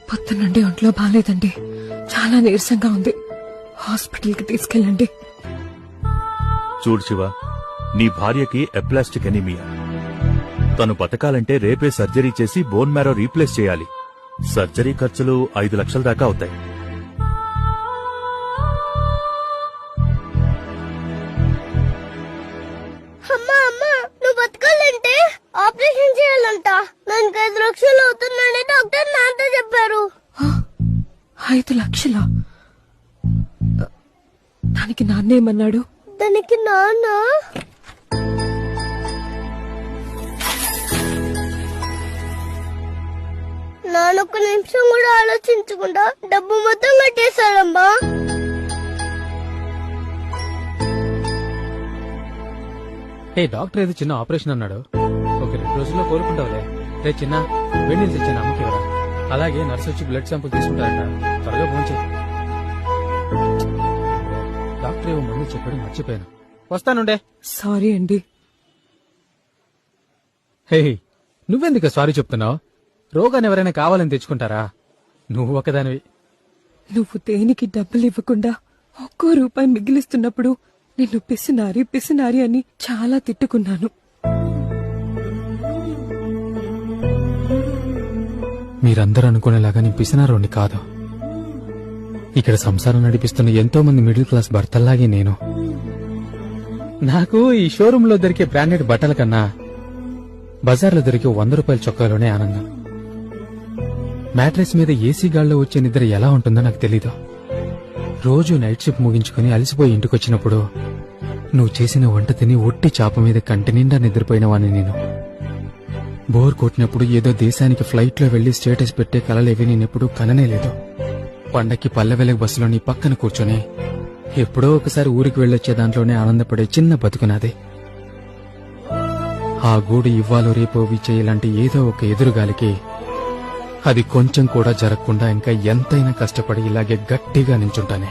పొద్దున్నుండి ఒంట్లో బాగాలేదండి, చాలా నీరసంగా ఉంది. హాస్పిటల్కి తీసుకెళ్ళండి. చూడు శివ, నీ భార్యకి ఎప్లాస్టిక్ ఎనీమియా. తను బతకాలంటే రేపే సర్జరీ చేసి బోన్ మ్యారో రీప్లేస్ చేయాలి. సర్జరీ ఖర్చులు 5 లక్షల దాకా అవుతాయి. నువ్వు బతకాలంటే ఆపరేషన్ చేయాలంట. దానికి 5 లక్షలు అవుతుందని డాక్టర్ నాతో చెప్పారు. 5 లక్షలా? దానికి నాన్నేమన్నాడు? దానికి నాన్న ఒక్క నిమిషం కూడా ఆలోచించకుండా డబ్బు మొత్తం కట్టేశారమ్మా. డాక్టర్ ఏదో చిన్న ఆపరేషన్ అన్నాడు. ఒక 2 రోజుల్లో కోలుకుంటావులే. రే చిన్న, వేడి నీళ్ళు తెచ్చాను అమ్మకి ఇవ్వరా. అలాగే నర్సు వచ్చి బ్లడ్ శాంపుల్ తీసుకుంటారట. త్వరగా పోంచే. డాక్టర్ ఏవో మందు చెప్పాడు, మర్చిపోయాను. వస్తానుండే. సారీ అండి. హే, నువ్వెందుకు సారీ చెప్తున్నావు? రోగాన్ని ఎవరైనా కావాలని తెచ్చుకుంటారా? నువ్వు ఒకదానివి. నువ్వు దేనికి డబ్బులు ఇవ్వకుండా ఒక్కో రూపాయి మిగిలిస్తున్నప్పుడు నిన్ను పిసినారి పిసినారి అని చాలా తిట్టుకున్నాను. మీరందరూ అనుకునేలాగా నేను పిసినారోని కాదు. ఇక్కడ సంసారం నడిపిస్తున్న ఎంతో మంది మిడిల్ క్లాస్ భర్తల్లాగే నేను. నాకు ఈ షోరూమ్ లో దొరికే బ్రాండెడ్ బట్టల కన్నా బజార్లో దొరికే 100 రూపాయల చొక్కాలోనే ఆనందం. మ్యాట్రెస్ మీద ఏసీ గాల్లో వచ్చే నిద్ర ఎలా ఉంటుందో నాకు తెలీదు. రోజు నైట్ షిఫ్ట్ ముగించుకుని అలసిపోయి ఇంటికొచ్చినప్పుడు నువ్వు చేసిన వంట తిని ఒట్టి చాప మీద కంటి నిండా నిద్రపోయినవాణ్ణి నేను. బోర్ కొట్టినప్పుడు ఏదో దేశానికి ఫ్లైట్ లో వెళ్లి స్టేటస్ పెట్టే కలలేవి నేనెప్పుడూ కననేలేదు. పండక్కి పల్లె వెలుగు బస్సులో నీ పక్కన కూర్చొని ఎప్పుడో ఒకసారి ఊరికి వెళ్ళొచ్చే దాంట్లోనే ఆనందపడే చిన్న బతుకునాది. ఆ గూడు ఇవ్వాలో రేపో విచేయాలంటే ఏదో ఒక ఎదురుగాలికి అది కొంచెం కూడా జరగకుండా ఇంకా ఎంతైనా కష్టపడి ఇలాగే గట్టిగా నించుంటానే.